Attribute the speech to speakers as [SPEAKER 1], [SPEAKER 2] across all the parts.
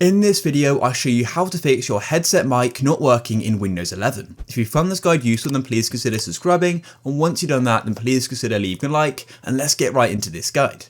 [SPEAKER 1] In this video, I'll show you how to fix your headset mic not working in Windows 11. If you found this guide useful, then please consider subscribing, and once you've done that, then please consider leaving a like, and let's get right into this guide.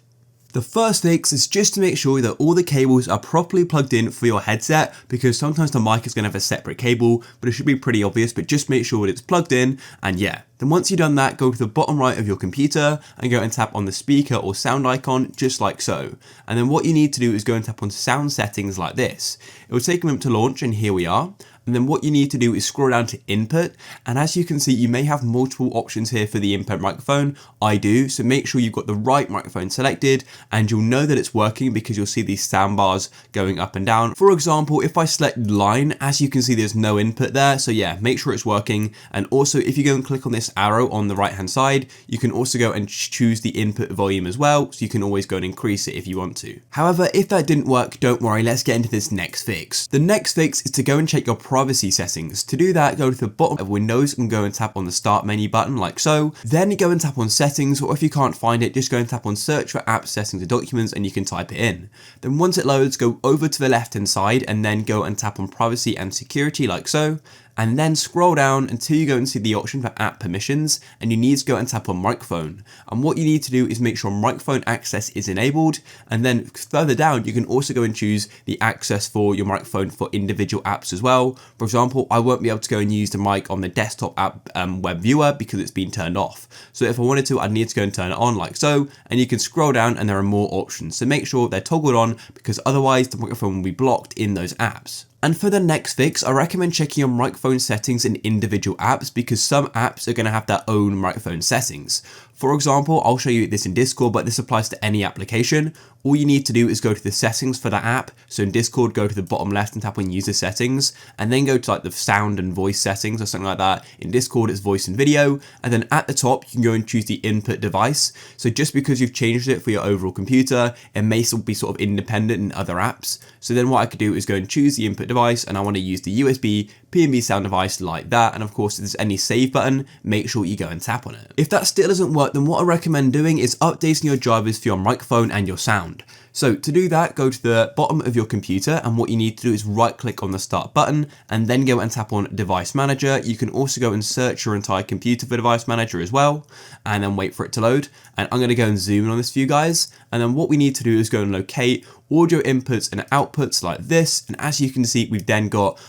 [SPEAKER 1] The first fix is just to make sure that all the cables are properly plugged in for your headset, because sometimes the mic is going to have a separate cable, but it should be pretty obvious, but just make sure that it's plugged in, and yeah. Then once you've done that, go to the bottom right of your computer and go and tap on the speaker or sound icon, just like so. And then what you need to do is go and tap on sound settings like this. It will take a moment to launch, and here we are. And then what you need to do is scroll down to input, and as you can see, you may have multiple options here for the input microphone. I do, so make sure you've got the right microphone selected, and you'll know that it's working because you'll see these sound bars going up and down. For example, if I select line, as you can see, there's no input there, so yeah, make sure it's working. And also, if you go and click on this arrow on the right hand side, you can also go and choose the input volume as well, so you can always go and increase it if you want to. However, if that didn't work, don't worry, let's get into this next fix. The next fix is to go and check your privacy settings. To do that, go to the bottom of Windows and go and tap on the start menu button like so. Then go and tap on settings, or if you can't find it, just go and tap on search for apps, settings and documents, and you can type it in. Then once it loads, go over to the left hand side and then go and tap on privacy and security like so. And then scroll down until you go and see the option for app permissions, and you need to go and tap on microphone. And what you need to do is make sure microphone access is enabled, and then further down you can also go and choose the access for your microphone for individual apps as well. For example, I won't be able to go and use the mic on the desktop app web viewer because it's been turned off. So if I wanted to, I'd need to go and turn it on like so, and you can scroll down and there are more options. So make sure they're toggled on, because otherwise the microphone will be blocked in those apps. And for the next fix, I recommend checking your microphone settings in individual apps, because some apps are going to have their own microphone settings. For example, I'll show you this in Discord, but this applies to any application. All you need to do is go to the settings for that app. So in Discord, go to the bottom left and tap on user settings, and then go to like the sound and voice settings or something like that. In Discord, it's voice and video. And then at the top, you can go and choose the input device. So just because you've changed it for your overall computer, it may still be sort of independent in other apps. So then what I could do is go and choose the input device, and I want to use the USB PNB sound device like that. And of course, if there's any save button, make sure you go and tap on it. If that still doesn't work, then what I recommend doing is updating your drivers for your microphone and your sound. So to do that, go to the bottom of your computer, and what you need to do is right click on the start button and then go and tap on device manager. You can also go and search your entire computer for device manager as well, and then wait for it to load. And I'm going to go and zoom in on this for you guys. And then what we need to do is go and locate audio inputs and outputs like this. And as you can see, we've then got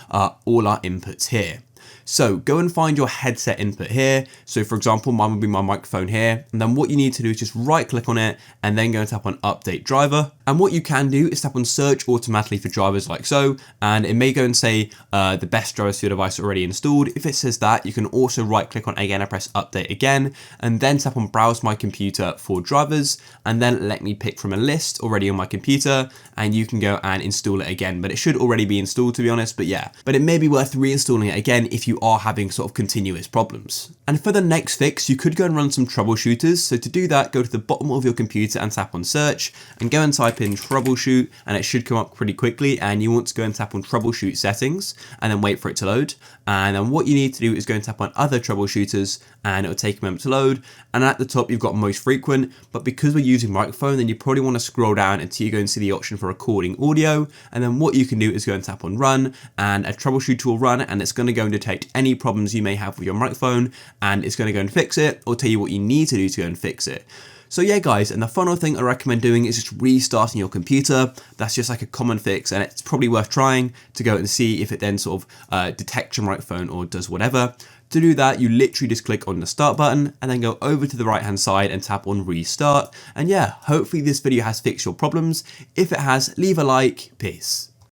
[SPEAKER 1] all our inputs here. So go and find your headset input here. So for example, mine would be my microphone here. And then what you need to do is just right click on it and then go and tap on update driver. And what you can do is tap on search automatically for drivers like so. And it may go and say the best drivers for your device are already installed. If it says that, you can also right click on it again and press update again, and then tap on browse my computer for drivers, and then let me pick from a list already on my computer, and you can go and install it again. But it should already be installed, to be honest, but yeah. But it may be worth reinstalling it again if you are having sort of continuous problems. And for the next fix, you could go and run some troubleshooters. So to do that, go to the bottom of your computer and tap on search and go and type in troubleshoot, and it should come up pretty quickly. And you want to go and tap on troubleshoot settings and then wait for it to load. And then what you need to do is go and tap on other troubleshooters, and it'll take a moment to load. And at the top, you've got most frequent, but because we're using microphone, then you probably want to scroll down until you go and see the option for recording audio. And then what you can do is go and tap on run, and a troubleshooter will run, and it's going to go and detect any problems you may have with your microphone, and it's going to go and fix it, or tell you what you need to do to go and fix it. So yeah guys, and the final thing I recommend doing is just restarting your computer. That's just like a common fix, and it's probably worth trying to go and see if it then sort of detects your microphone or does whatever. To do that, you literally just click on the start button and then go over to the right hand side and tap on restart. And yeah, hopefully this video has fixed your problems. If it has, leave a like. Peace.